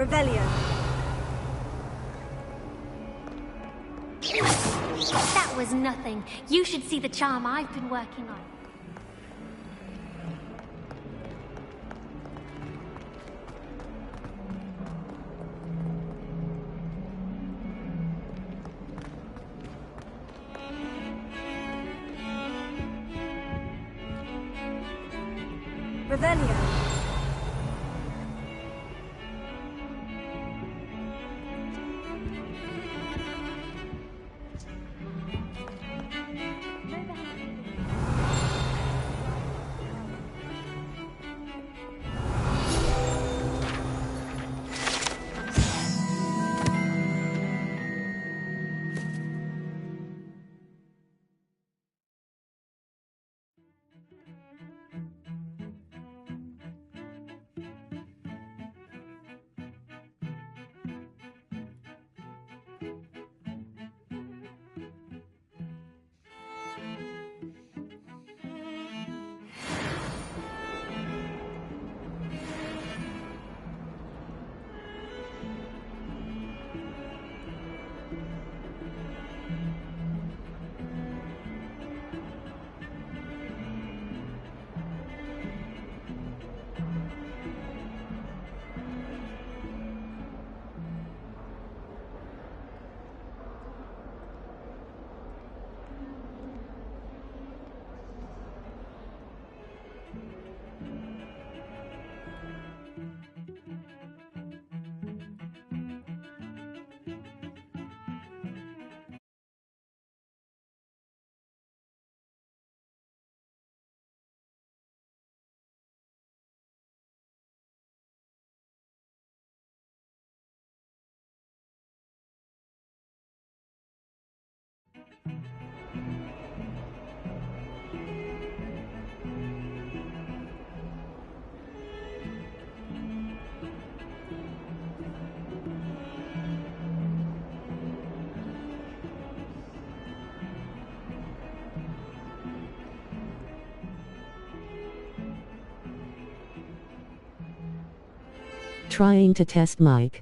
Revelio. That was nothing. You should see the charm I've been working on. Revelio. Trying to test mic.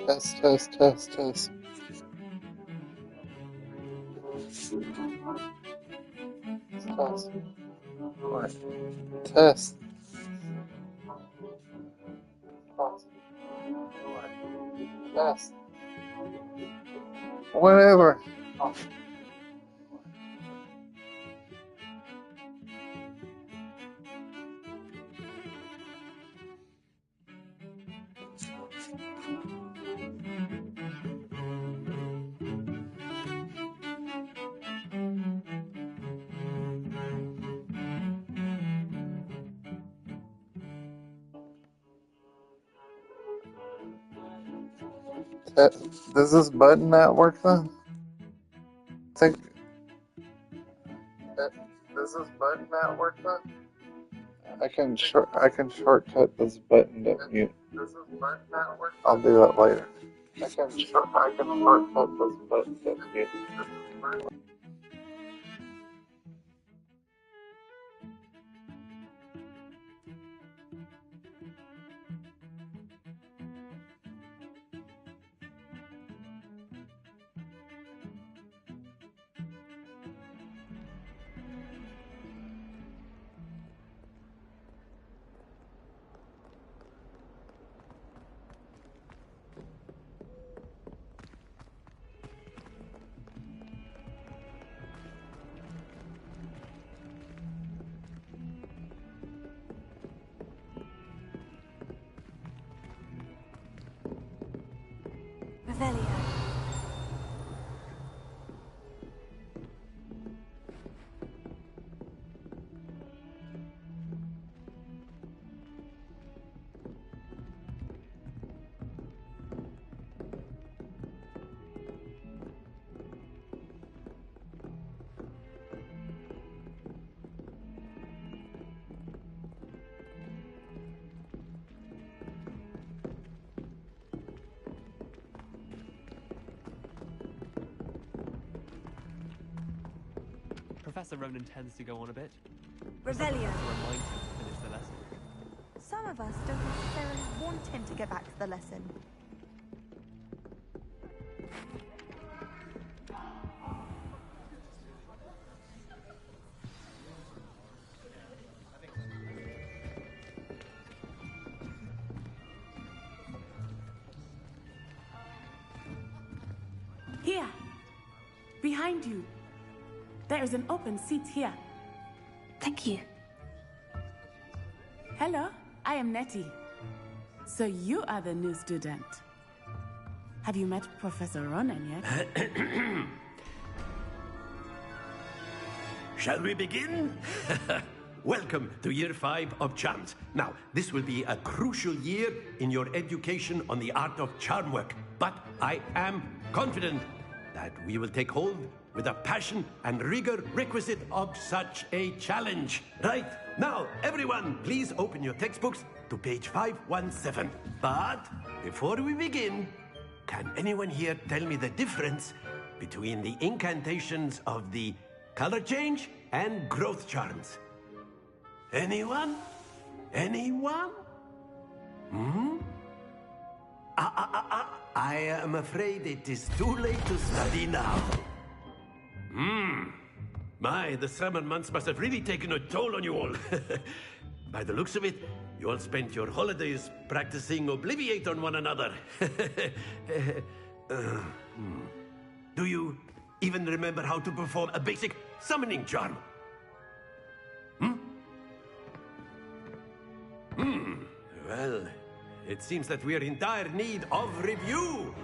Test, test, test, test. Test. Alright. Test. Test. Test. Whatever. Does this button not work then? Think. Does this button not work then? I can shortcut this button to mute. Does this button not work? I'll do that later. I can shortcut this button to mute. Revelio. Professor Ronan tends to go on a bit. Revelio. To remind him to finish the lesson. Some of us don't necessarily want him to get back to the lesson. Here, behind you. There is an open seat here. Thank you. Hello, I am Nettie. So you are the new student. Have you met Professor Ronan yet? Shall we begin? Welcome to Year 5 of Charms. Now, this will be a crucial year in your education on the art of charm work, but I am confident that we will take hold with the passion and rigor requisite of such a challenge. Right, now, everyone, please open your textbooks to page 517. But before we begin, can anyone here tell me the difference between the incantations of the color change and growth charms? Anyone? Anyone? I am afraid it is too late to study now. My, the summer months must have really taken a toll on you all. By the looks of it, you all spent your holidays practicing Obliviate on one another. Do you even remember how to perform a basic summoning charm? Well, it seems that we are in dire need of review.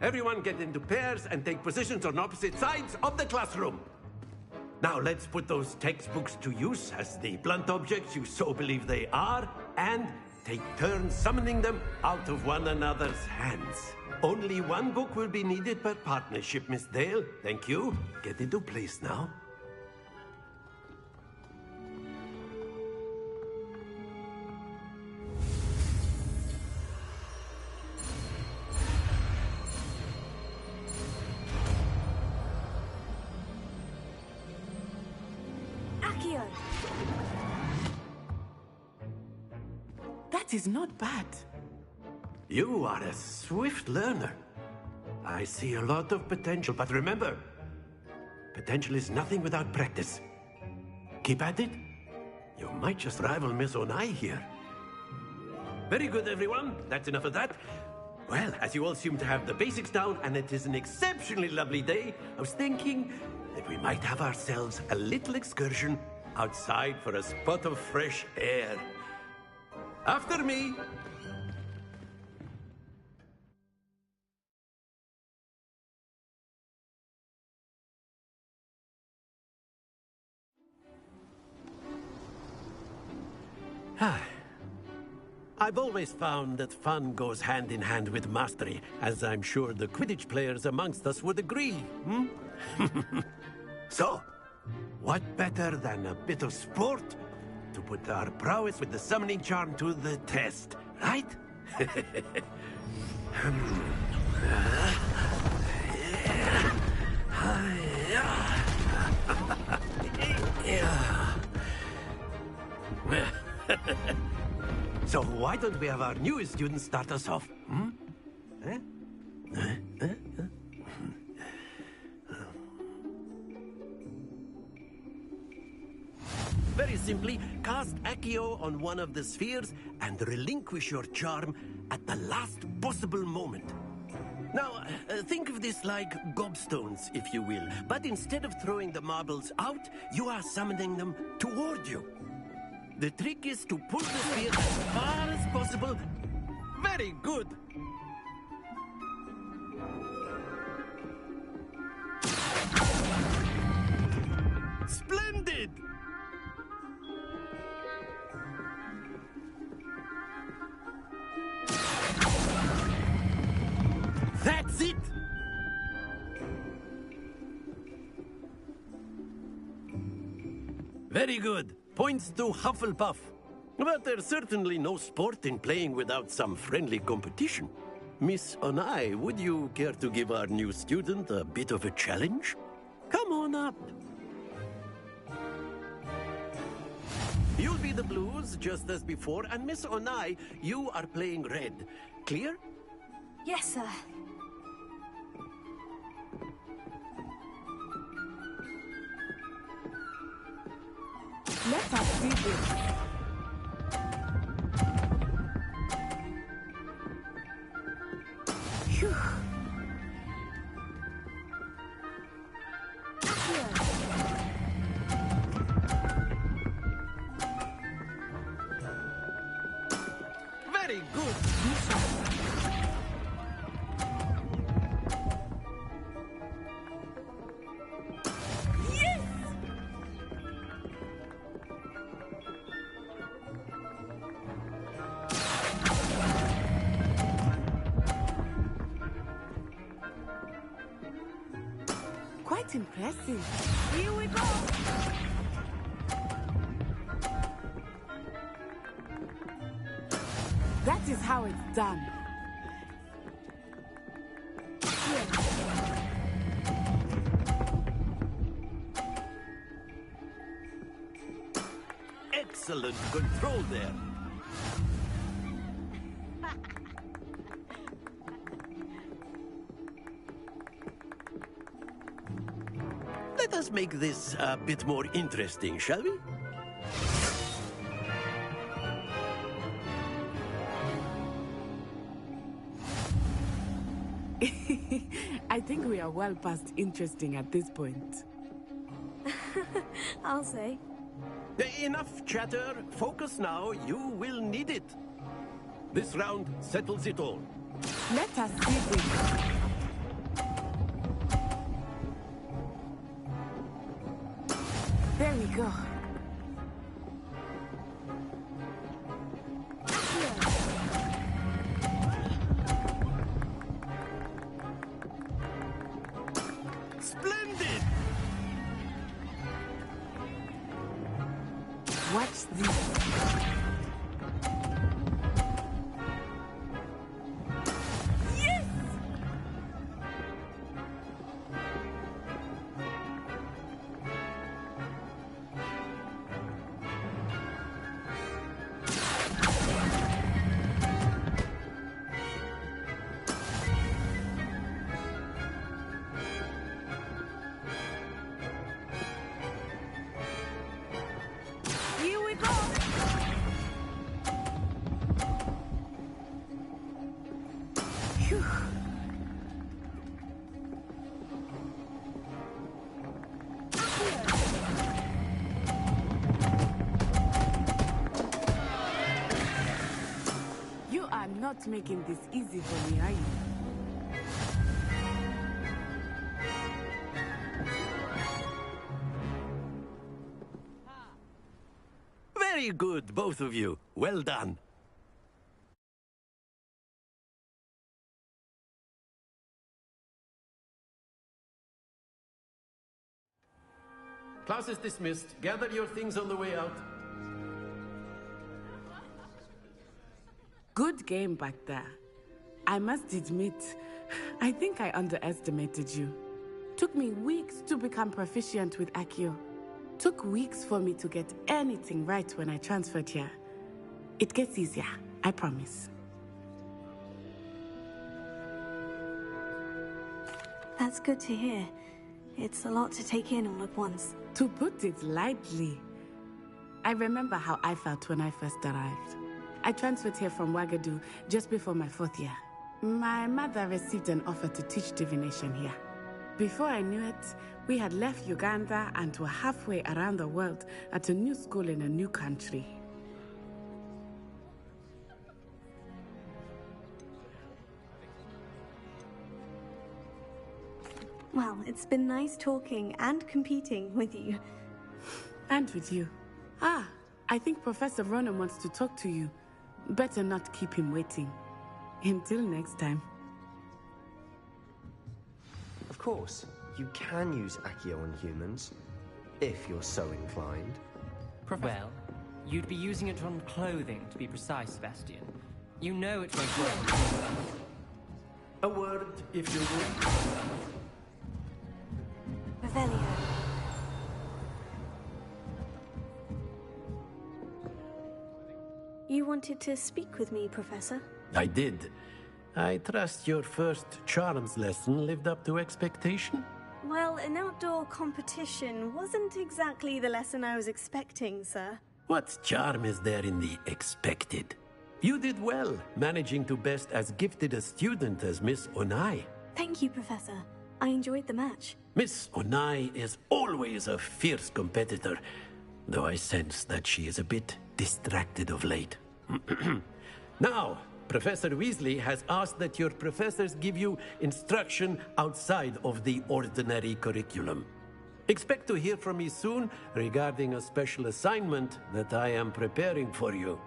Everyone get into pairs and take positions on opposite sides of the classroom. Now let's put those textbooks to use as the blunt objects you so believe they are, and take turns summoning them out of one another's hands. Only one book will be needed per partnership, Miss Dale. Thank you. Get into place now. Accio. That is not bad. You are a swift learner. I see a lot of potential, but remember, potential is nothing without practice. Keep at it. You might just rival Miss Onai here. Very good, everyone. That's enough of that. Well, as you all seem to have the basics down, and it is an exceptionally lovely day, I was thinking that we might have ourselves a little excursion outside for a spot of fresh air. After me. I've always found that fun goes hand in hand with mastery, as I'm sure the Quidditch players amongst us would agree, hmm? So, what better than a bit of sport to put our prowess with the summoning charm to the test, right? So why don't we have our newest student start us off? Hmm? Very simply, cast Accio on one of the spheres and relinquish your charm at the last possible moment. Now, think of this like gobstones, if you will. But instead of throwing the marbles out, you are summoning them toward you. The trick is to pull the sphere as far as possible. Very good. Splendid! That's it! Very good. Points to Hufflepuff. But there's certainly no sport in playing without some friendly competition. Miss Onai, would you care to give our new student a bit of a challenge? Come on up. You'll be the blues, just as before, and Miss Onai, you are playing red. Clear? Yes, sir. Let us see this. Phew. Very good. Quite impressive. Here we go. That is how it's done. Excellent control there. Let us make this a bit more interesting, shall we? I think we are well past interesting at this point. I'll say. Enough chatter. Focus now. You will need it. This round settles it all. Let us see this. There we go. Splendid! Watch this. You are not making this easy for me, are you? Very good, both of you. Well done. Class is dismissed. Gather your things on the way out. Good game back there. I must admit, I think I underestimated you. Took me weeks to become proficient with Accio. Took weeks for me to get anything right when I transferred here. It gets easier, I promise. That's good to hear. It's a lot to take in all at once. To put it lightly, I remember how I felt when I first arrived. I transferred here from Wagadu just before my 4th year. My mother received an offer to teach divination here. Before I knew it, we had left Uganda and were halfway around the world at a new school in a new country. Well, it's been nice talking and competing with you. And with you. Ah, I think Professor Ronan wants to talk to you. Better not keep him waiting. Until next time. Of course, you can use Accio on humans, if you're so inclined. Well, you'd be using it on clothing, to be precise, Sebastian. You know it won't work. A word, if you would. Revelio. You wanted to speak with me, Professor? I did. I trust your first charms lesson lived up to expectation? Well, an outdoor competition wasn't exactly the lesson I was expecting, sir. What charm is there in the expected? You did well, managing to best as gifted a student as Miss Onai. Thank you, Professor. I enjoyed the match. Miss Onai is always a fierce competitor, though I sense that she is a bit distracted of late. Now, Professor Weasley has asked that your professors give you instruction outside of the ordinary curriculum. Expect to hear from me soon regarding a special assignment that I am preparing for you.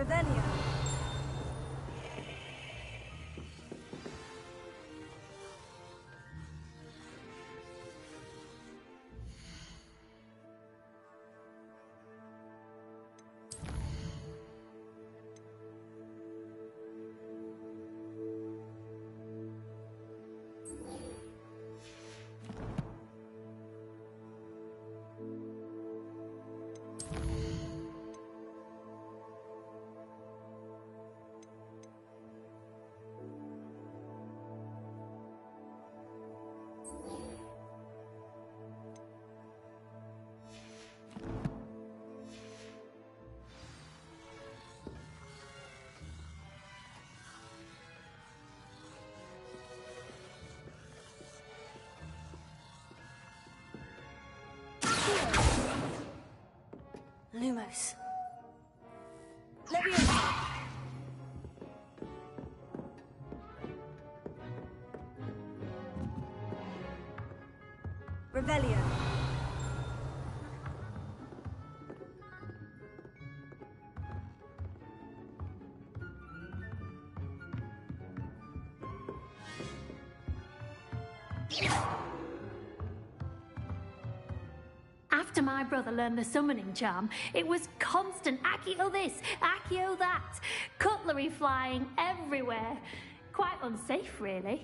Revelio. Lumos. Leviosa. Revelio. After my brother learned the summoning charm, it was constant Accio this, Accio that, cutlery flying everywhere. Quite unsafe, really.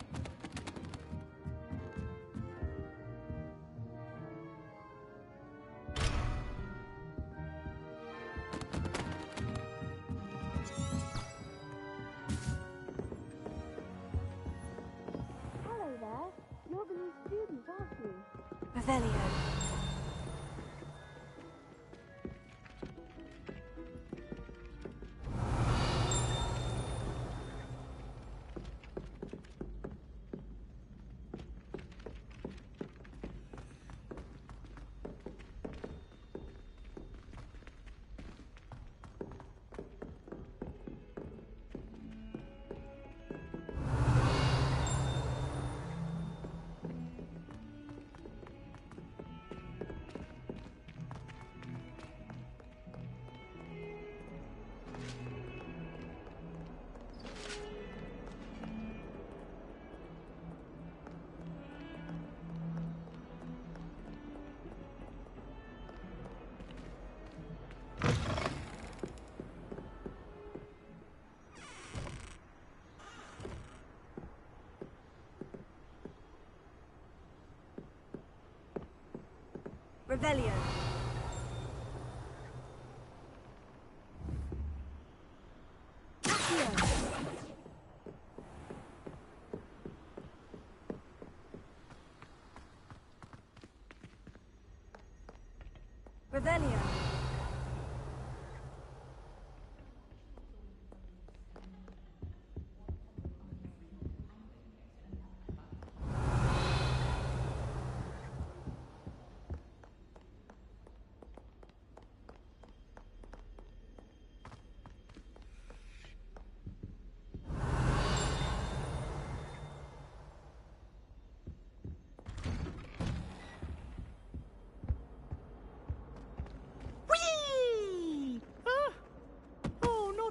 Hello there. You're the new student, aren't you? Revelio. Revelio. Revelio.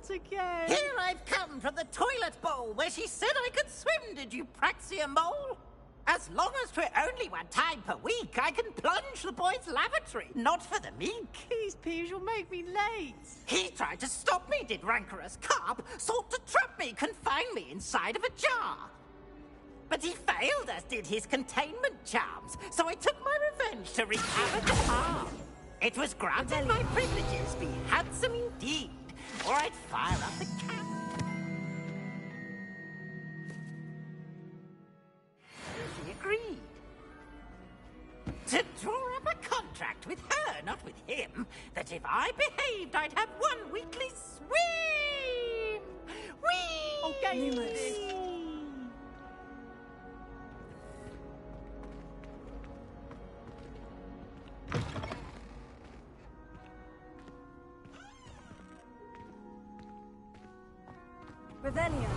Again. Here I've come from the toilet bowl where she said I could swim, did you Praxia mole? As long as 'twere only one time per week, I can plunge the boy's lavatory, not for the meek. These peas will make me late. He tried to stop me, did rancorous carp, sought to trap me, confine me inside of a jar. But he failed, as did his containment charms, so I took my revenge to wreak havoc and harm. It was granted my privileges be handsome indeed, or I'd fire up the cat. He agreed. To draw up a contract with her, not with him, that if I behaved, I'd have one weekly swim! Whee! Okay, Revelio.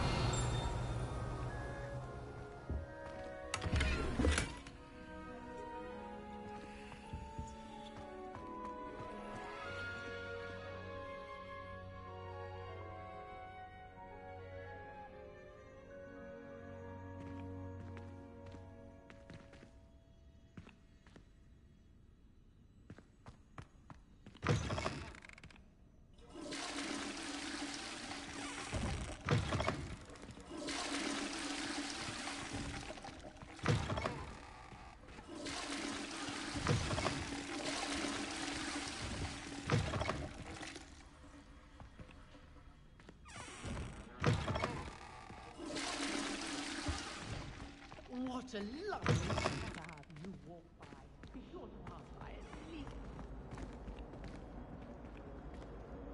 a lovely thing to have you walk by. Be sure to pass by at least.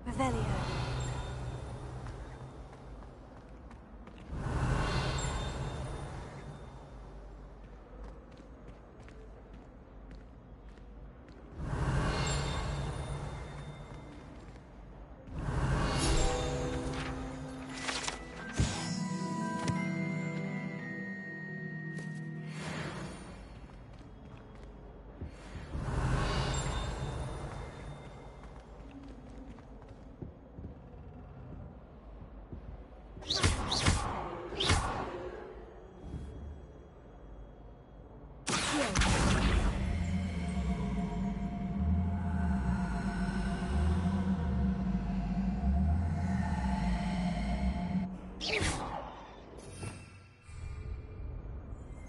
Revelio.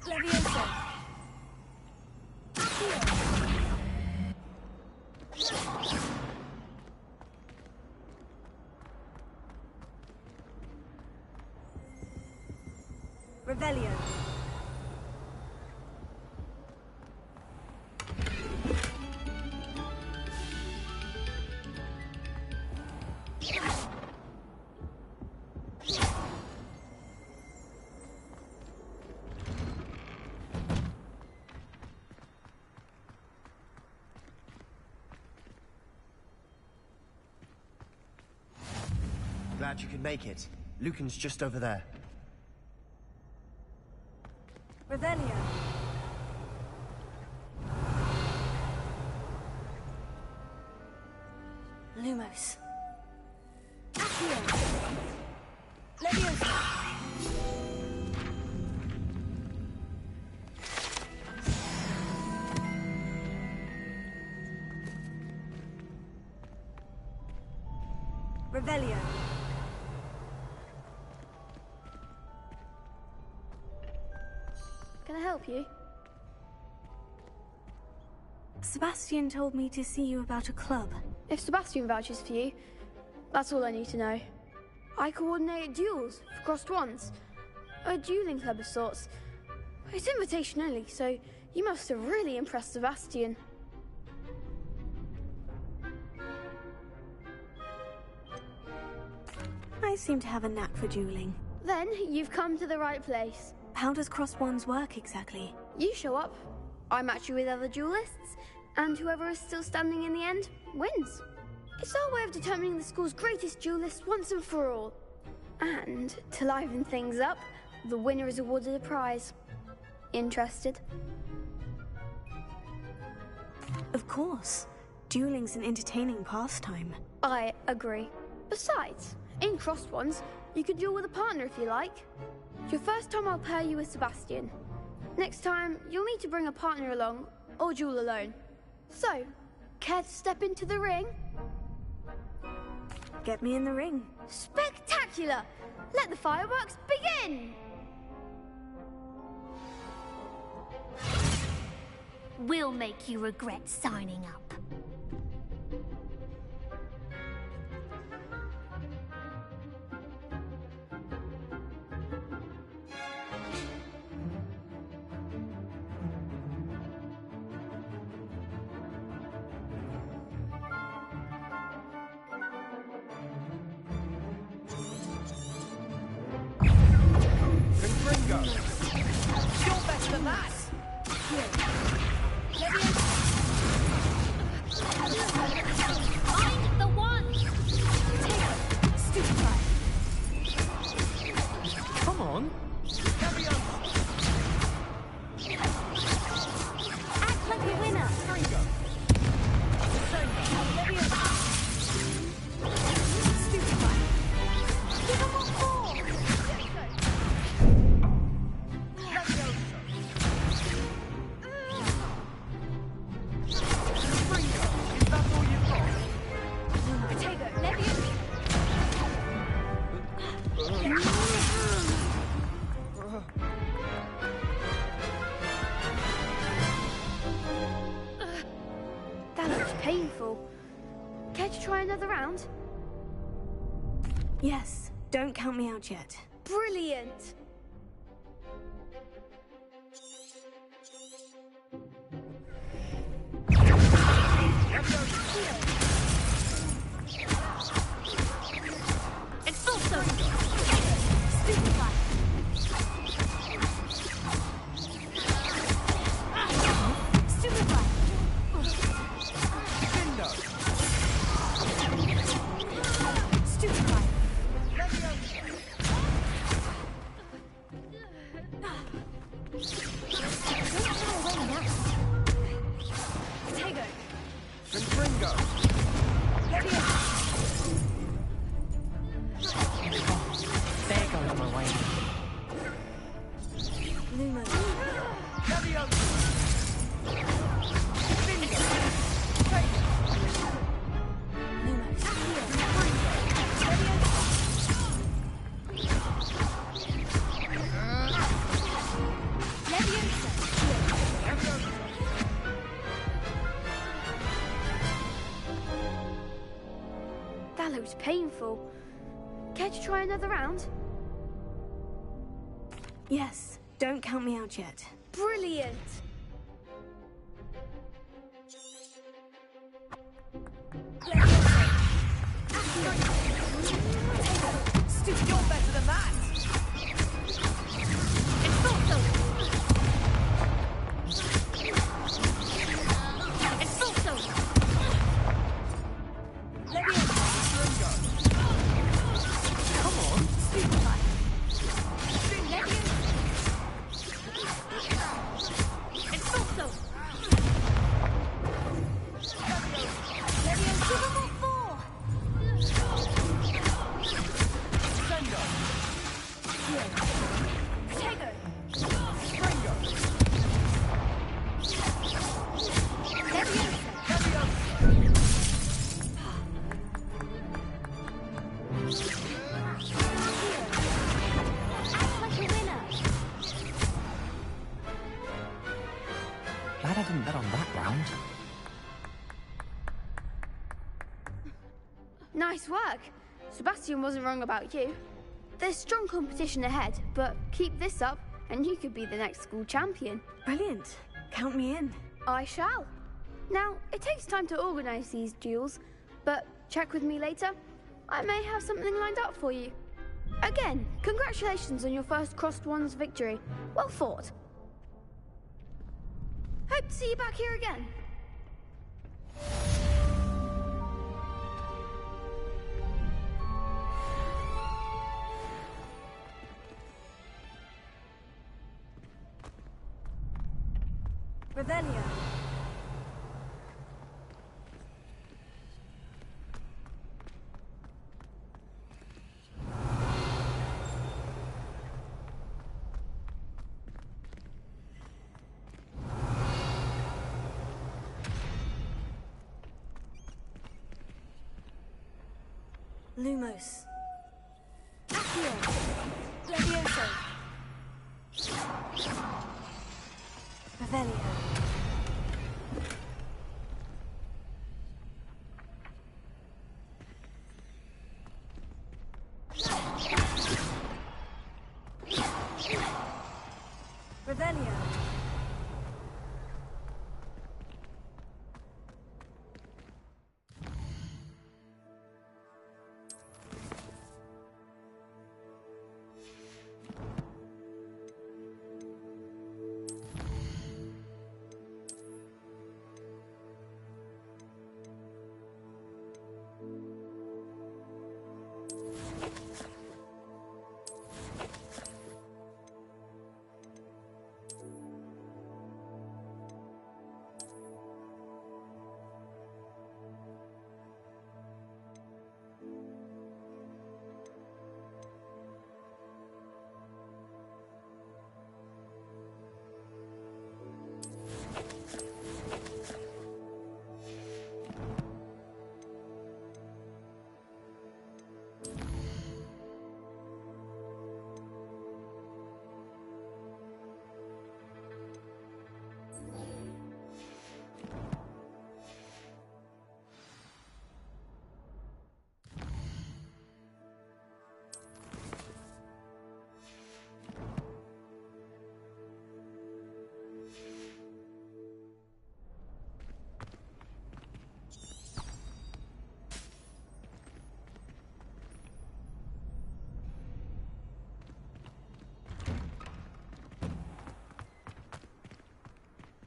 Leviosa. Revelio. Glad you could make it. Lucan's just over there. Revelio. Lumos. Accio. Leviosa. Revelio. Can I help you? Sebastian told me to see you about a club. If Sebastian vouches for you, that's all I need to know. I coordinate duels for crossed wands. A dueling club of sorts. It's invitation only, so you must have really impressed Sebastian. I seem to have a knack for dueling. Then you've come to the right place. How does crossed wands work exactly? You show up, I match you with other duelists, and whoever is still standing in the end wins. It's our way of determining the school's greatest duelist once and for all. And to liven things up, the winner is awarded a prize. Interested? Of course. Dueling's an entertaining pastime. I agree. Besides, in crossed wands, you could duel with a partner if you like. Your first time I'll pair you with Sebastian. Next time, you'll need to bring a partner along, or duel alone. So, care to step into the ring? Get me in the ring. Spectacular! Let the fireworks begin! We'll make you regret signing up. Confringo! You're better than that! Find the one! Stupefy. Come on! Act like a winner. Stupefy. Give him what for. That looks painful. Care to try another round? Yes, don't count me out yet. Brilliant! There goes my way. That looks painful. Care to try another round? Yes, don't count me out yet. Brilliant! Stu, you're better than that! It's also. It's also. Come on, stupefy. It's also. Glad I didn't bet on that round. Nice work. Sebastian wasn't wrong about you. There's strong competition ahead, but keep this up and you could be the next school champion. Brilliant. Count me in. I shall. Now, it takes time to organise these duels, but check with me later. I may have something lined up for you. Again, congratulations on your first Crossed Ones victory. Well fought. Hope to see you back here again. Revelio. Lumos. Accio. Levioso. Revelio. Revelio.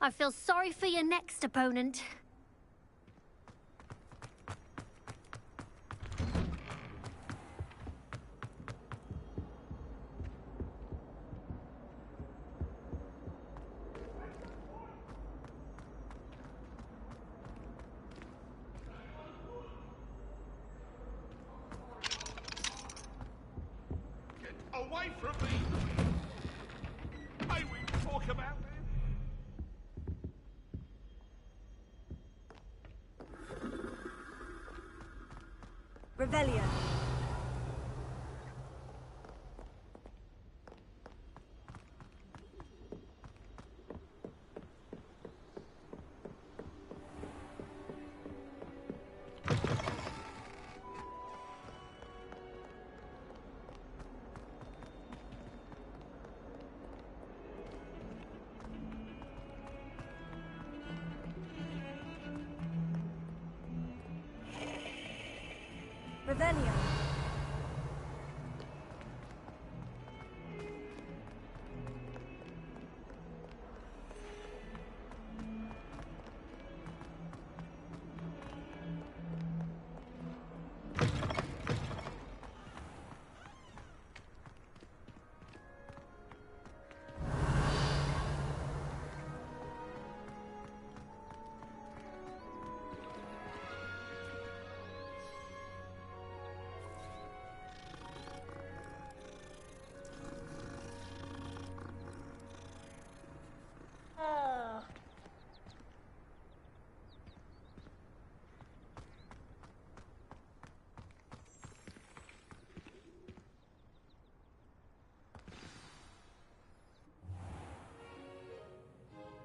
I feel sorry for your next opponent. from me. May we talk about it? Revelio. Revelio.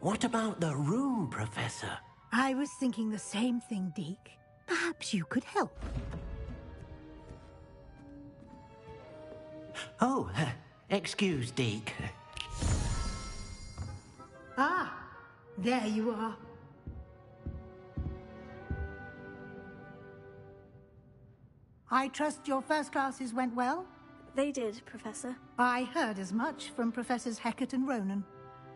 What about the room, Professor? I was thinking the same thing, Deke. Perhaps you could help. Oh, excuse, Deke. Ah, there you are. I trust your first classes went well? They did, Professor. I heard as much from Professors Hecat and Ronan.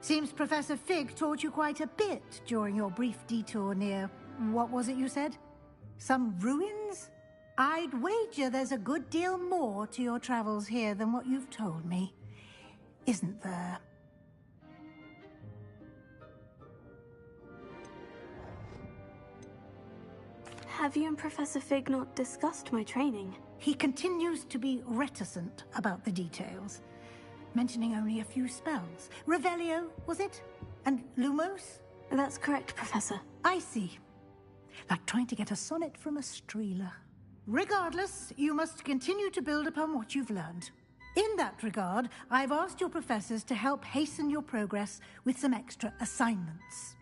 Seems Professor Fig taught you quite a bit during your brief detour near... what was it you said? Some ruins? I'd wager there's a good deal more to your travels here than what you've told me. Isn't there? Have you and Professor Fig not discussed my training? He continues to be reticent about the details, mentioning only a few spells. Revelio, was it? And Lumos? That's correct, Professor. I see. Like trying to get a sonnet from a streeler. Regardless, you must continue to build upon what you've learned. In that regard, I've asked your professors to help hasten your progress with some extra assignments.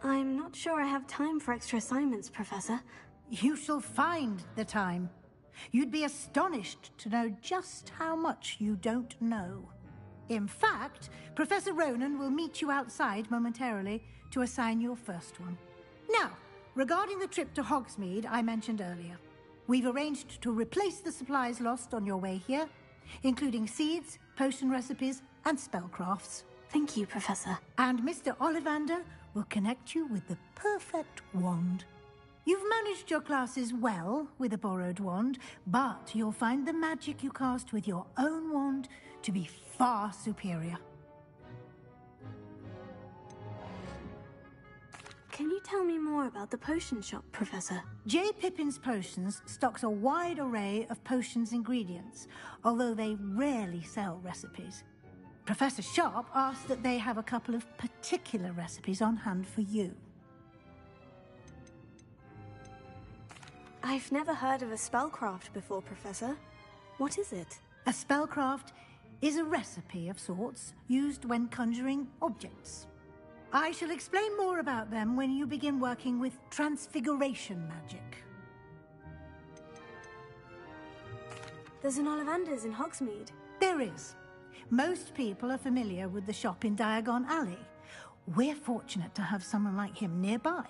I'm not sure I have time for extra assignments, Professor. You shall find the time. You'd be astonished to know just how much you don't know. In fact, Professor Ronan will meet you outside momentarily to assign your first one. Now, regarding the trip to Hogsmeade I mentioned earlier, we've arranged to replace the supplies lost on your way here, including seeds, potion recipes, and spellcrafts. Thank you, Professor. And Mr. Ollivander will connect you with the perfect wand. You've managed your classes well with a borrowed wand, but you'll find the magic you cast with your own wand to be far superior. Can you tell me more about the potion shop, Professor? J. Pippin's Potions stocks a wide array of potions ingredients, although they rarely sell recipes. Professor Sharp asked that they have a couple of particular recipes on hand for you. I've never heard of a spellcraft before, Professor. What is it? A spellcraft is a recipe of sorts used when conjuring objects. I shall explain more about them when you begin working with transfiguration magic. There's an Ollivander's in Hogsmeade. There is. Most people are familiar with the shop in Diagon Alley. We're fortunate to have someone like him nearby.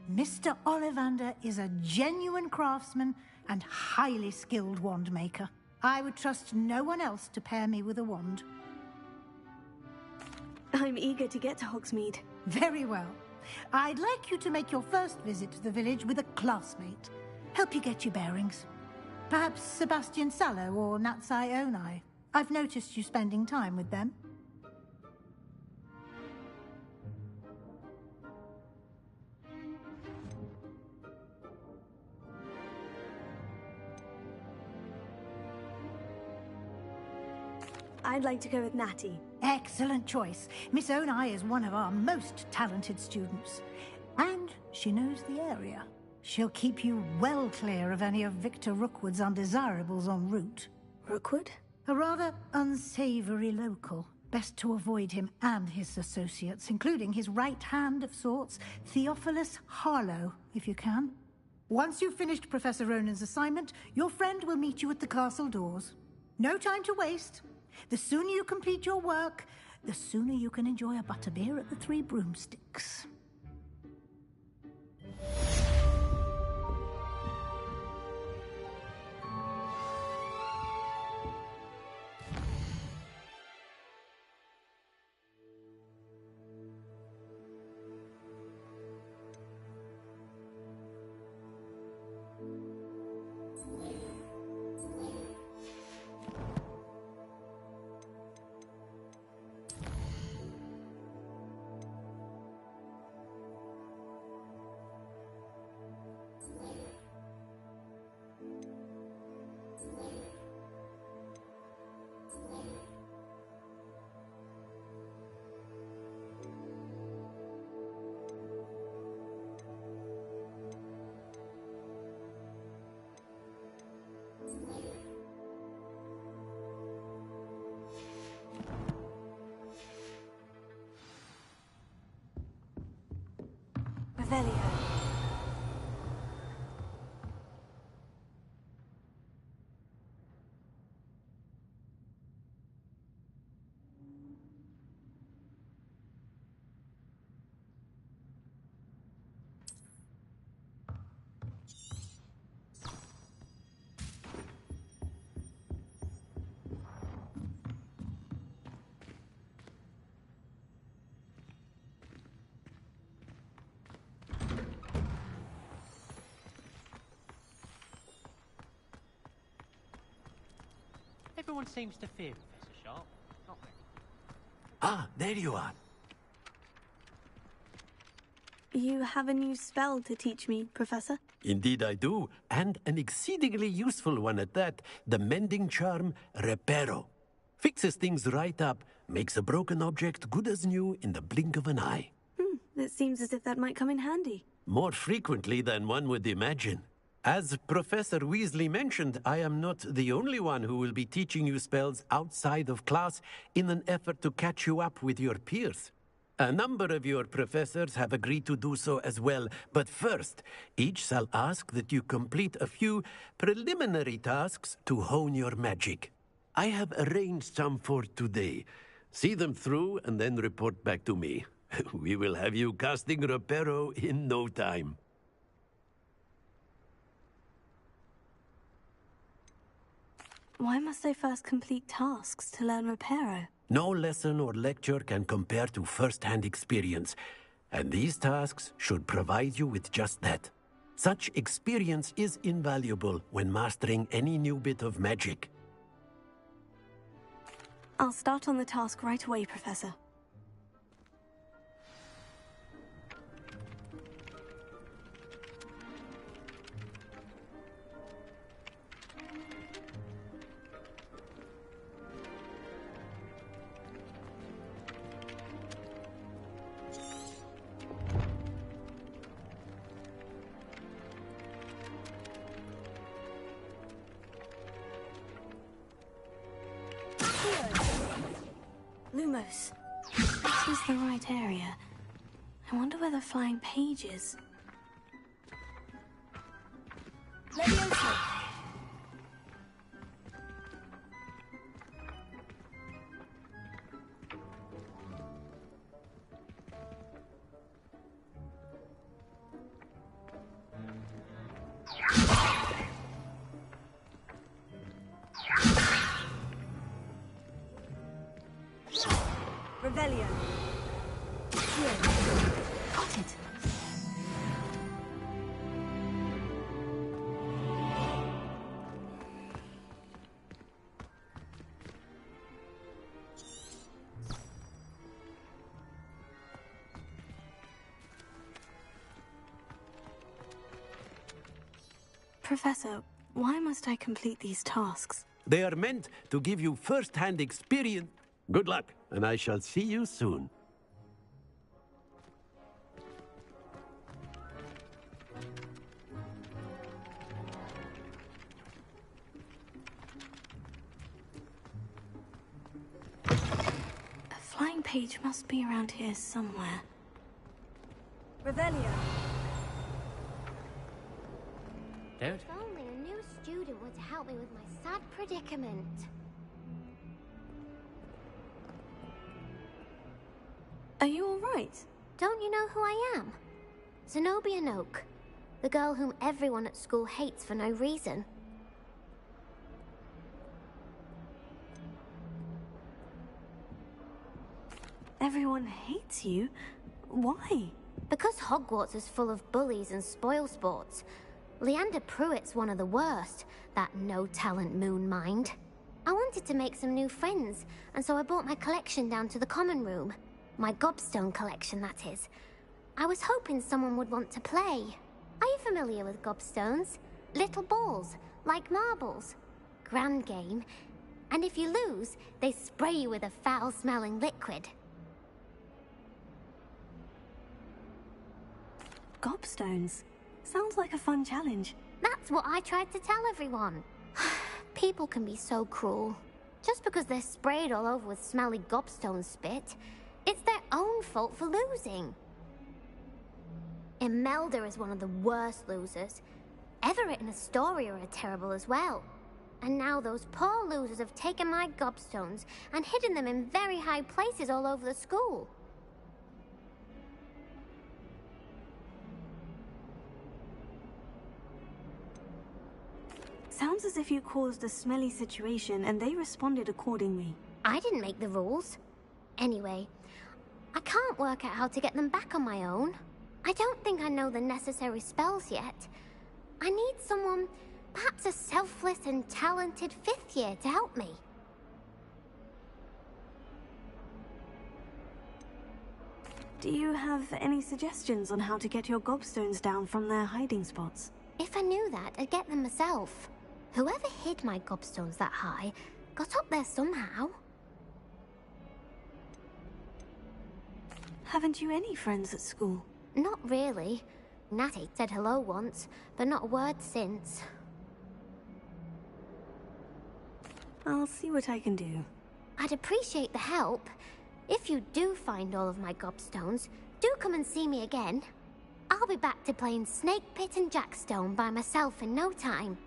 Mr. Ollivander is a genuine craftsman and highly skilled wand maker. I would trust no one else to pair me with a wand. I'm eager to get to Hogsmeade. Very well. I'd like you to make your first visit to the village with a classmate. Help you get your bearings. Perhaps Sebastian Sallow or Natsai Onai. I've noticed you spending time with them. I'd like to go with Natty. Excellent choice. Miss Onai is one of our most talented students. And she knows the area. She'll keep you well clear of any of Victor Rookwood's undesirables en route. Rookwood? A rather unsavory local. Best to avoid him and his associates, including his right hand of sorts, Theophilus Harlow, if you can. Once you've finished Professor Ronan's assignment, your friend will meet you at the castle doors. No time to waste. The sooner you complete your work, the sooner you can enjoy a butterbeer at the Three Broomsticks. Revelio. Everyone seems to fear Professor Sharp, don't they? Ah, there you are. You have a new spell to teach me, Professor? Indeed I do, and an exceedingly useful one at that. The mending charm, Reparo. Fixes things right up, makes a broken object good as new in the blink of an eye. It seems as if that might come in handy. More frequently than one would imagine. As Professor Weasley mentioned, I am not the only one who will be teaching you spells outside of class in an effort to catch you up with your peers. A number of your professors have agreed to do so as well, but first, each shall ask that you complete a few preliminary tasks to hone your magic. I have arranged some for today. See them through and then report back to me. We will have you casting Reparo in no time. Why must I first complete tasks to learn Reparo? No lesson or lecture can compare to first-hand experience, and these tasks should provide you with just that. Such experience is invaluable when mastering any new bit of magic. I'll start on the task right away, Professor. Lumos. This is the right area. I wonder where the flying page is. Leviosa! Revelio. Here. Got it. Professor, why must I complete these tasks? They are meant to give you first-hand experience. Good luck, and I shall see you soon. A flying page must be around here somewhere. Revelio. Don't. If only a new student were to help me with my sad predicament. Are you all right? Don't you know who I am? Zenobia Noak, the girl whom everyone at school hates for no reason. Everyone hates you? Why? Because Hogwarts is full of bullies and spoilsports. Leander Pruitt's one of the worst, that no-talent moon mind. I wanted to make some new friends, and so I brought my collection down to the common room. My gobstone collection, that is. I was hoping someone would want to play. Are you familiar with gobstones? Little balls, like marbles. Grand game. And if you lose, they spray you with a foul-smelling liquid. Gobstones. Sounds like a fun challenge. That's what I tried to tell everyone. People can be so cruel. Just because they're sprayed all over with smelly gobstone spit, it's their own fault for losing. Imelda is one of the worst losers. Everett and Astoria are terrible as well. And now those poor losers have taken my gobstones and hidden them in very high places all over the school. Sounds as if you caused a smelly situation and they responded accordingly. I didn't make the rules. Anyway, I can't work out how to get them back on my own. I don't think I know the necessary spells yet. I need someone, perhaps a selfless and talented 5th year to help me. Do you have any suggestions on how to get your gobstones down from their hiding spots? If I knew that, I'd get them myself. Whoever hid my gobstones that high got up there somehow. Haven't you any friends at school? Not really. Natty said hello once, but not a word since. I'll see what I can do. I'd appreciate the help. If you do find all of my gobstones, do come and see me again. I'll be back to playing Snake Pit and Jackstone by myself in no time.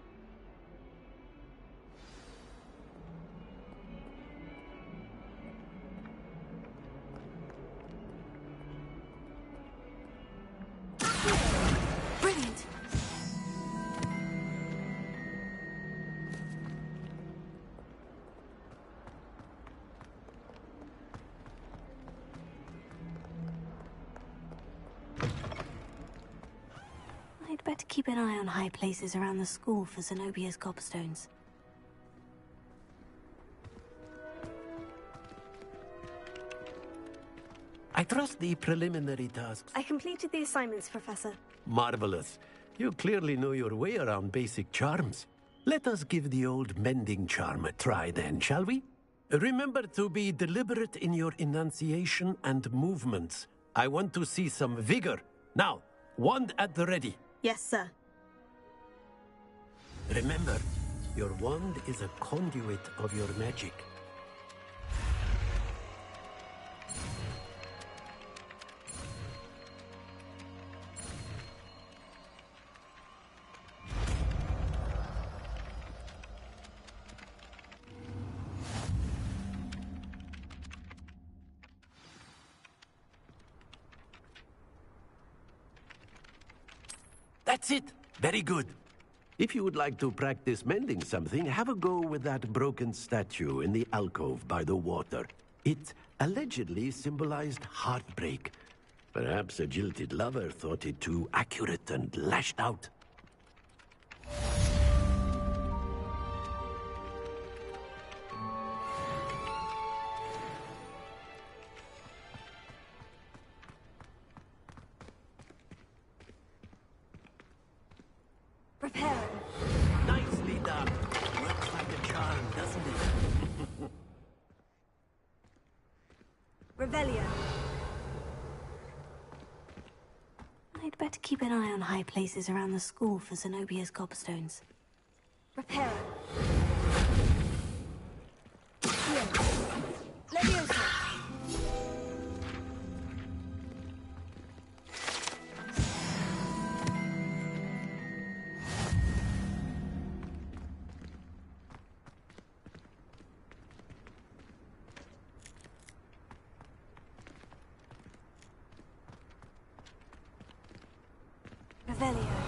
Brilliant! I'd better keep an eye on high places around the school for Zenobia's gobstones. I trust the preliminary tasks. I completed the assignments, Professor. Marvelous. You clearly know your way around basic charms. Let us give the old mending charm a try then, shall we? Remember to be deliberate in your enunciation and movements. I want to see some vigor. Now, wand at the ready. Yes, sir. Remember, your wand is a conduit of your magic. That's it. Very good. If you would like to practice mending something, have a go with that broken statue in the alcove by the water. It allegedly symbolized heartbreak. Perhaps a jilted lover thought it too accurate and lashed out. Prepare. Nicely done. Works like a charm, I'd better keep an eye on high places around the school for Zenobia's gobstones. Reparo. Leviosa. Revelio.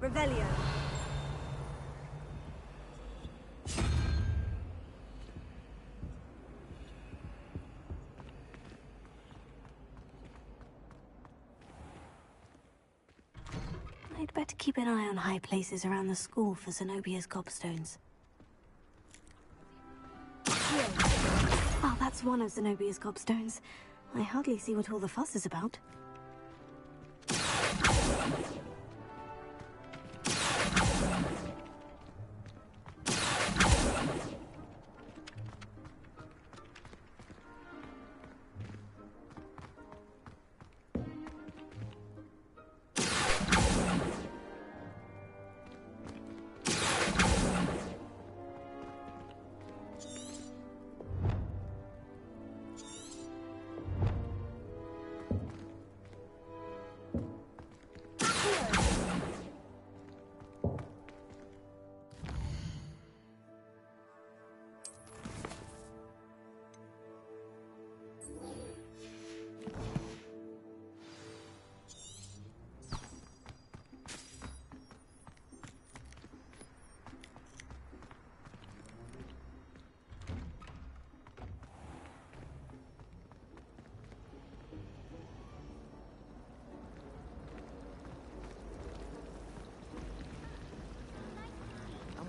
Revelio. I'd better keep an eye on high places around the school for Zenobia's gobstones. Well, that's one of Zenobia's gobstones. I hardly see what all the fuss is about.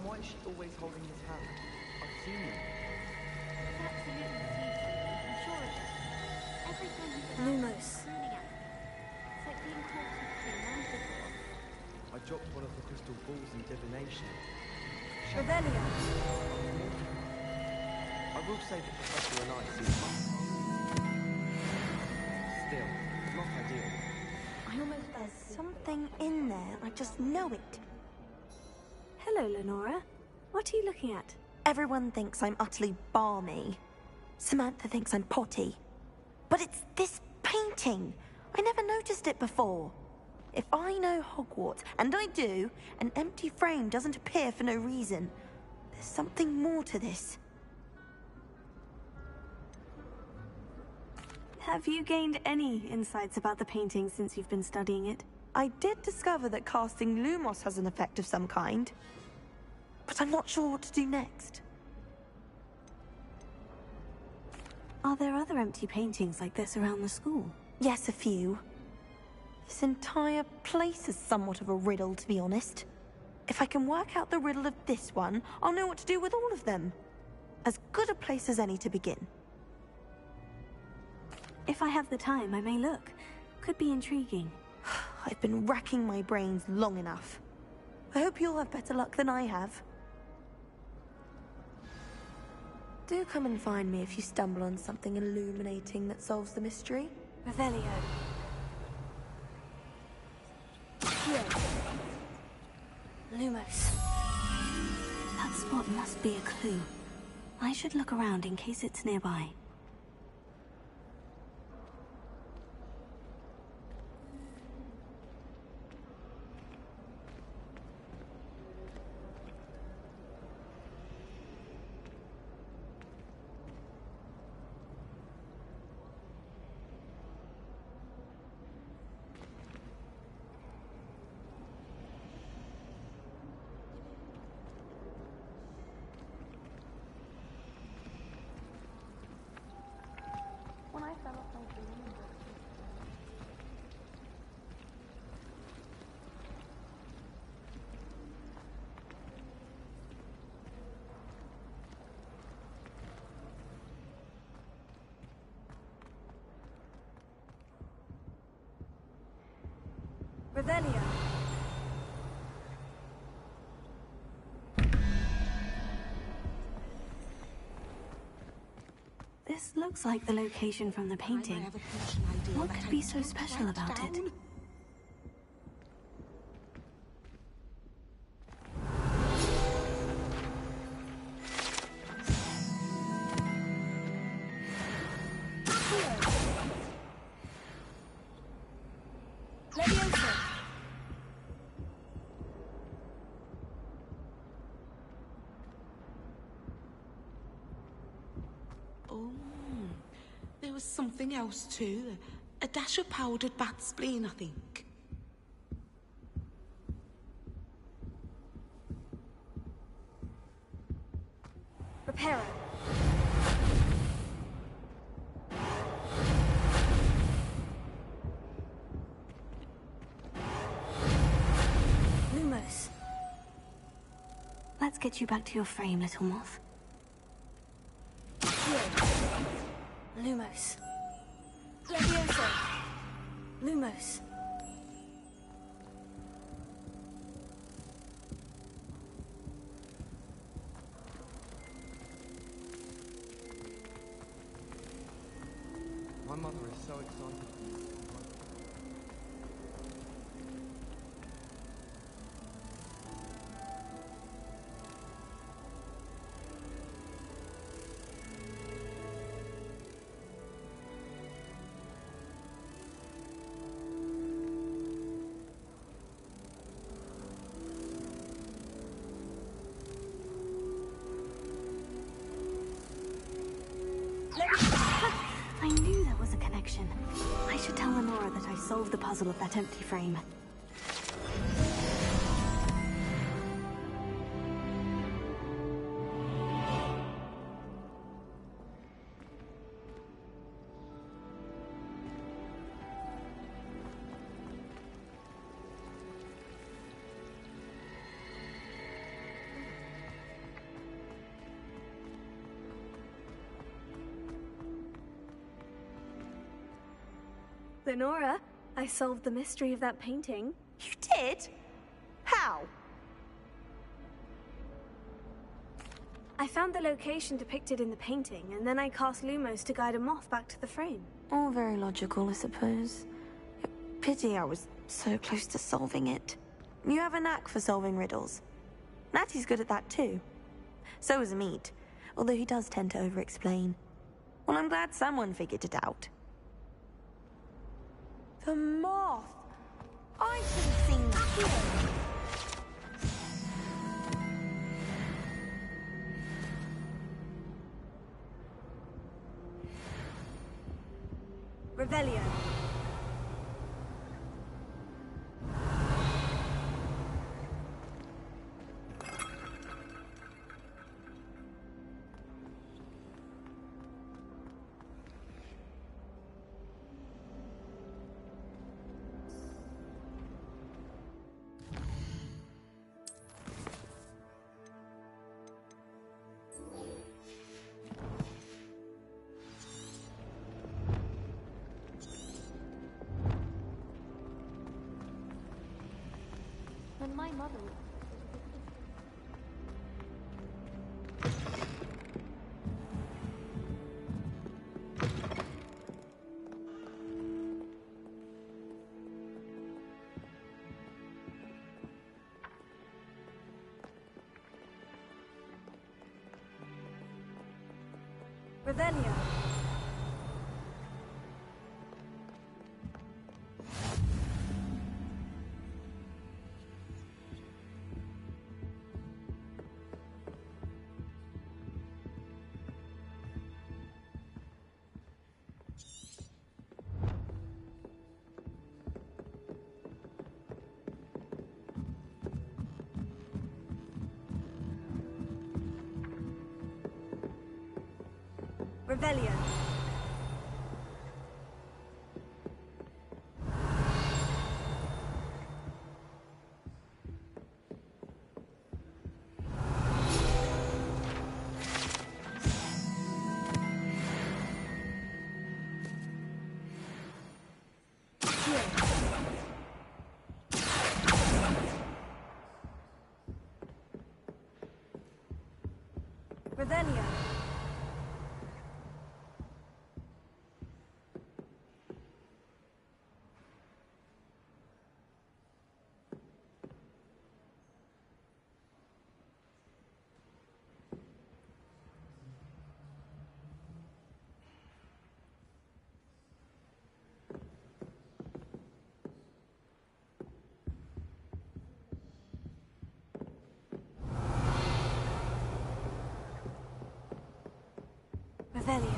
Why is she always holding his hand? I've seen you. It's absolutely teasing. I'm sure of it. Every time he's around, Lumos. he's crooning at me. It's like being caught in a manticore. I dropped one of the crystal balls in divination. Revelio. I will say that Professor and I see much. Still, not ideal. There's something in there. I just know it. Hello, Lenora. What are you looking at? Everyone thinks I'm utterly balmy. Samantha thinks I'm potty. But it's this painting. I never noticed it before. If I know Hogwarts, and I do, an empty frame doesn't appear for no reason. There's something more to this. Have you gained any insights about the painting since you've been studying it? I did discover that casting Lumos has an effect of some kind. But I'm not sure what to do next. Are there other empty paintings like this around the school? Yes, a few. This entire place is somewhat of a riddle, to be honest. If I can work out the riddle of this one, I'll know what to do with all of them. As good a place as any to begin. If I have the time, I may look. Could be intriguing. I've been racking my brains long enough. I hope you'll have better luck than I have. Do come and find me if you stumble on something illuminating that solves the mystery. Revelio. Lumos. That spot must be a clue. I should look around in case it's nearby. Revelio. This looks like the location from the painting. What could be so special about it? Oh, there was something else too. A dash of powdered bat spleen, I think. Reparo. Lumos. Let's get you back to your frame, little moth. Lumos. Levioso. Lumos. My mother is so excited for you. I knew there was a connection. I should tell Lenora that I solved the puzzle of that empty frame. Lenora, I solved the mystery of that painting. You did? How? I found the location depicted in the painting, and then I cast Lumos to guide a moth back to the frame. All very logical, I suppose. Pity I was so close to solving it. You have a knack for solving riddles. Natty's good at that too. So is Amit, although he does tend to over-explain. Well, I'm glad someone figured it out. The moth! I should have seen that. Revelio. When my mother... Revelio. Revelio. Revelio.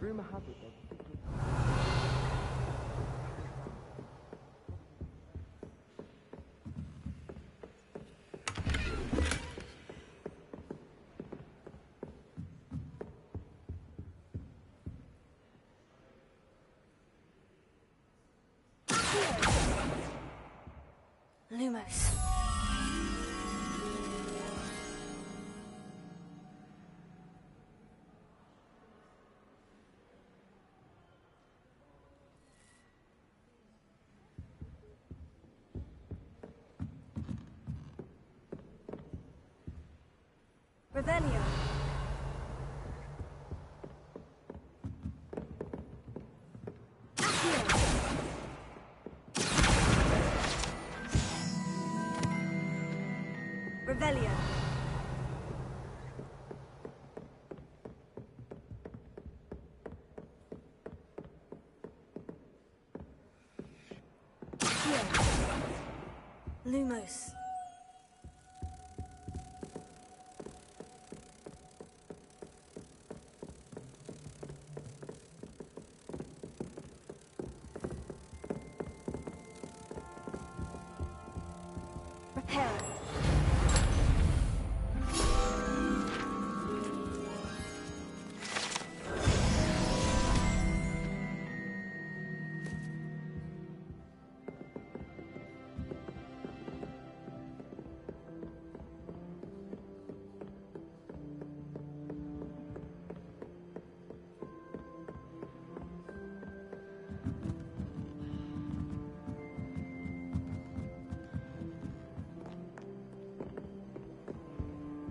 Rumor has it that Lumos. Revelio. Revelio. Lumos. Reparo.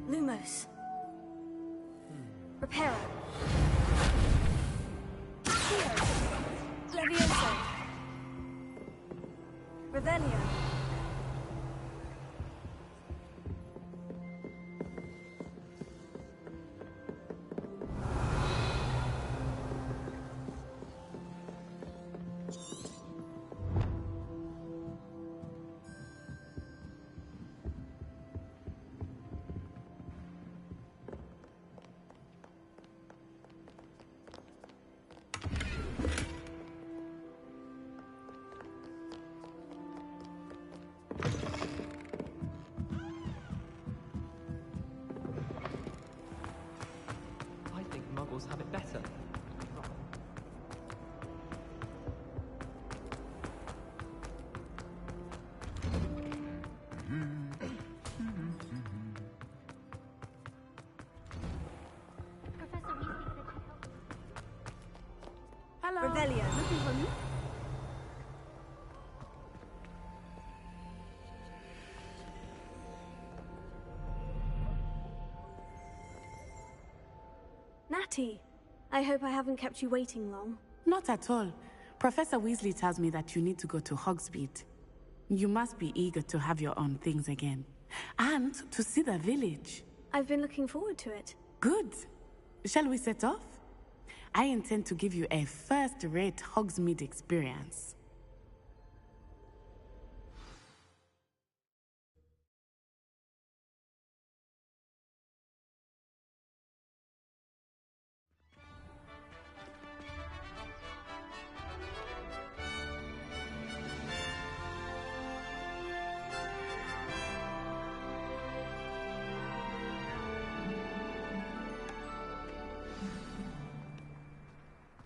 Lumos. Reparo. Levioso. Revelio. I think Muggles have it better. Professor Weasley said she'd help. Hello. Revelio. Looking for me? Natty, I hope I haven't kept you waiting long. Not at all. Professor Weasley tells me that you need to go to Hogsmeade. You must be eager to have your own things again. And to see the village. I've been looking forward to it. Good. Shall we set off? I intend to give you a first-rate Hogsmeade experience.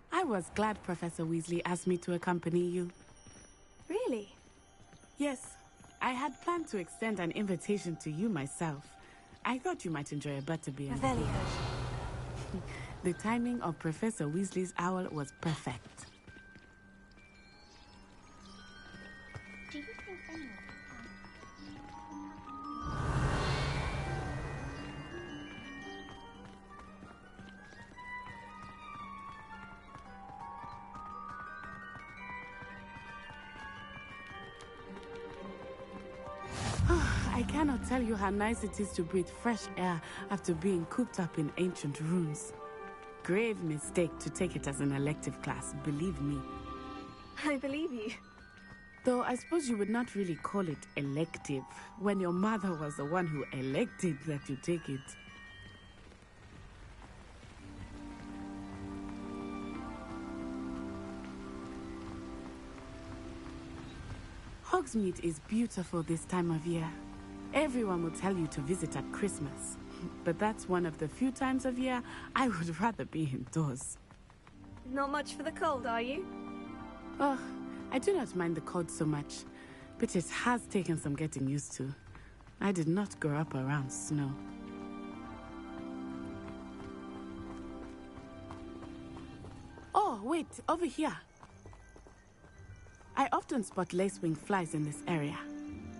I was glad Professor Weasley asked me to accompany you. Really? Yes, I had planned to extend an invitation to you myself. I thought you might enjoy a butterbeer. Revelio. The timing of Professor Weasley's owl was perfect. Do you think anyone I cannot tell you how nice it is to breathe fresh air after being cooped up in ancient ruins. Grave mistake to take it as an elective class, believe me. I believe you. Though I suppose you would not really call it elective when your mother was the one who elected that you take it. Hogsmeade is beautiful this time of year. Everyone will tell you to visit at Christmas. But that's one of the few times of year I would rather be indoors. Not much for the cold, are you? Oh, I do not mind the cold so much, but it has taken some getting used to. I did not grow up around snow. Oh, wait, over here. I often spot lacewing flies in this area.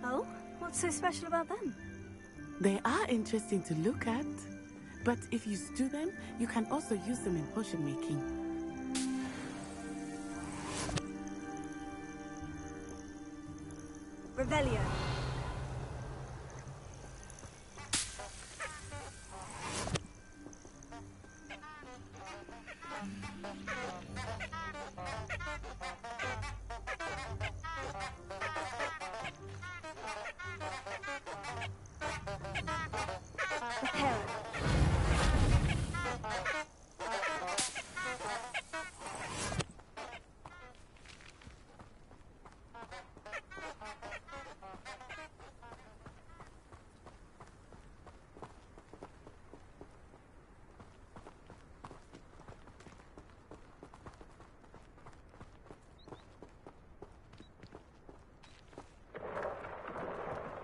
Oh? What's so special about them? They are interesting to look at, but if you stew them, you can also use them in potion making. Revelio.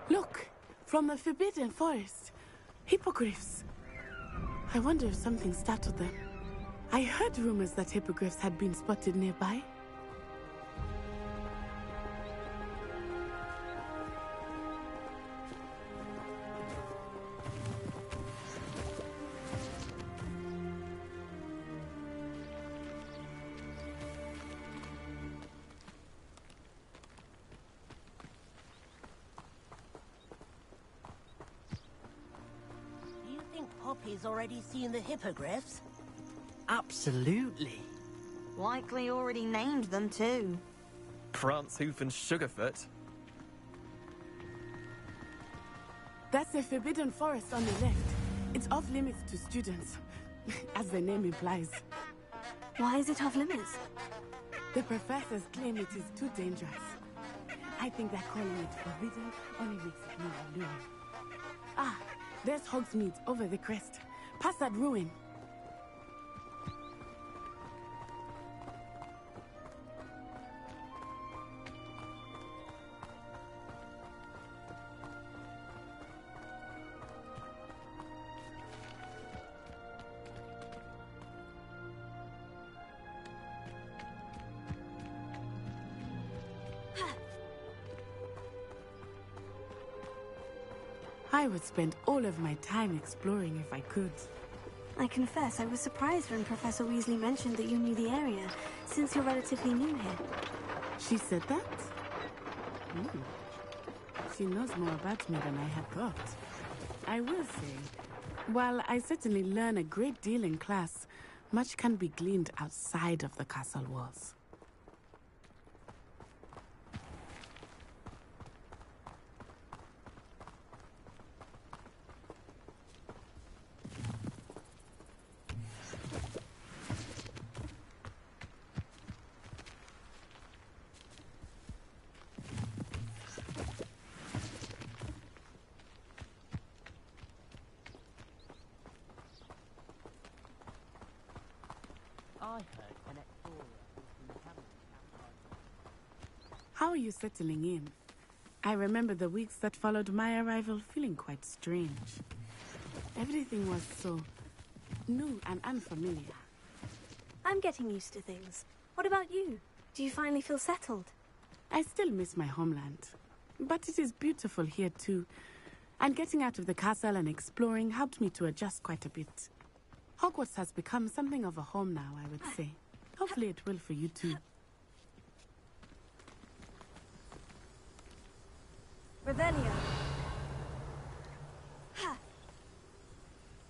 Look, from the Forbidden Forest. Hippogriffs. I wonder if something startled them. I heard rumors that hippogriffs had been spotted nearby. Poppy's already seen the hippogriffs? Absolutely. Likely already named them too. Prancehoof and Sugarfoot. That's the Forbidden Forest on the left. It's off limits to students, as the name implies. Why is it off limits? The professors claim it is too dangerous. I think that calling it forbidden only makes it more alluring. Ah, there's Hogsmeade over the crest. Past that ruin. I would spend all of my time exploring if I could. I confess, I was surprised when Professor Weasley mentioned that you knew the area, since you're relatively new here. She said that? She knows more about me than I had thought. I will say, while I certainly learn a great deal in class, much can be gleaned outside of the castle walls. How are you settling in? I remember the weeks that followed my arrival feeling quite strange. Everything was so new and unfamiliar. I'm getting used to things. What about you? Do you finally feel settled? I still miss my homeland, but it is beautiful here too. And getting out of the castle and exploring helped me to adjust quite a bit. Hogwarts has become something of a home now, I would say. Hopefully it will for you too. Revelio. Ha.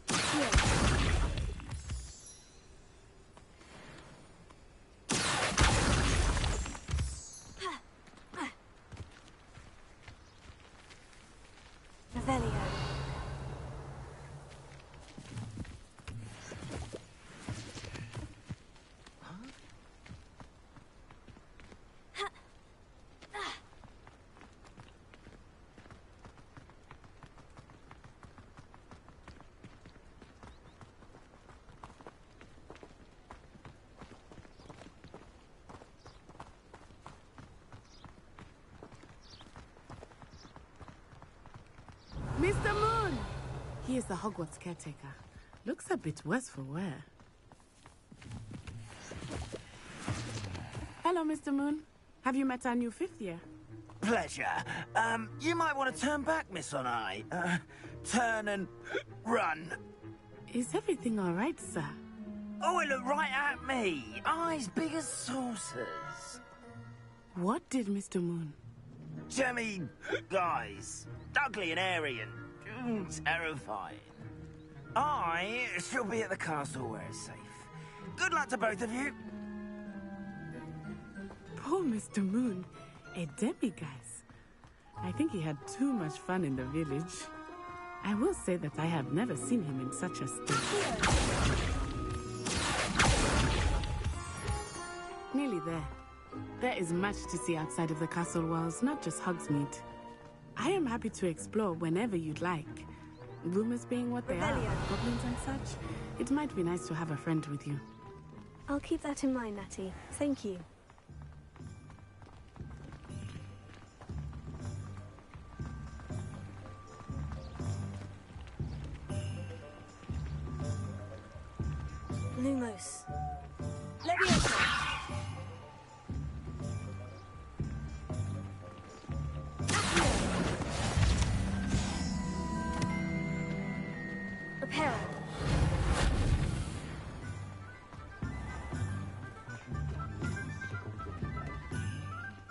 Here. Ha. Ha. Revelio. He is the Hogwarts caretaker. Looks a bit worse for wear. Hello, Mr. Moon. Have you met our new 5th year? Pleasure. You might want to turn back, Miss Onai. Turn and run. Is everything all right, sir? Oh, it looked right at me. Eyes big as saucers. What did Mr. Moon? Jemmy guys. Ugly and airy and terrifying. I shall be at the castle where it's safe. Good luck to both of you. Poor Mr. Moon. A demiguise. I think he had too much fun in the village. I will say that I have never seen him in such a state. Nearly there. There is much to see outside of the castle walls, not just Hogsmeade. I am happy to explore whenever you'd like. Rumors being what they are, goblins and such, it might be nice to have a friend with you. I'll keep that in mind, Natty. Thank you. Lumos. Leviosa! Reparo.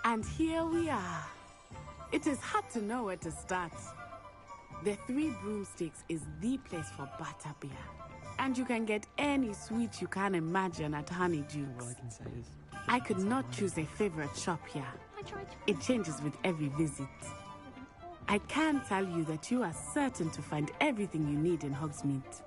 And here we are. It is hard to know where to start. The Three Broomsticks is the place for butterbeer. And you can get any sweet you can imagine at Honeydukes. All I can say is... I could not choose a favorite shop here. It changes with every visit. I can tell you that you are certain to find everything you need in Hogsmeade.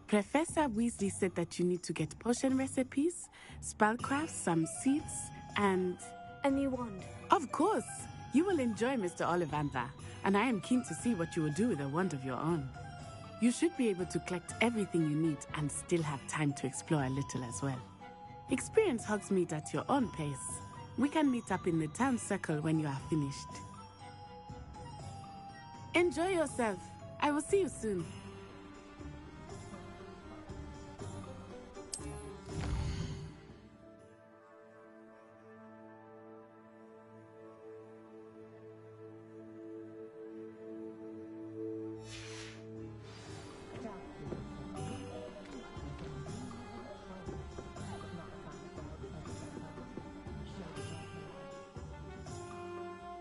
Professor Weasley said that you need to get potion recipes, spellcrafts, some seeds, and... a new wand. Of course! You will enjoy Mr. Ollivander, and I am keen to see what you will do with a wand of your own. You should be able to collect everything you need and still have time to explore a little as well. Experience Hogsmeade at your own pace. We can meet up in the town circle when you are finished. Enjoy yourself. I will see you soon.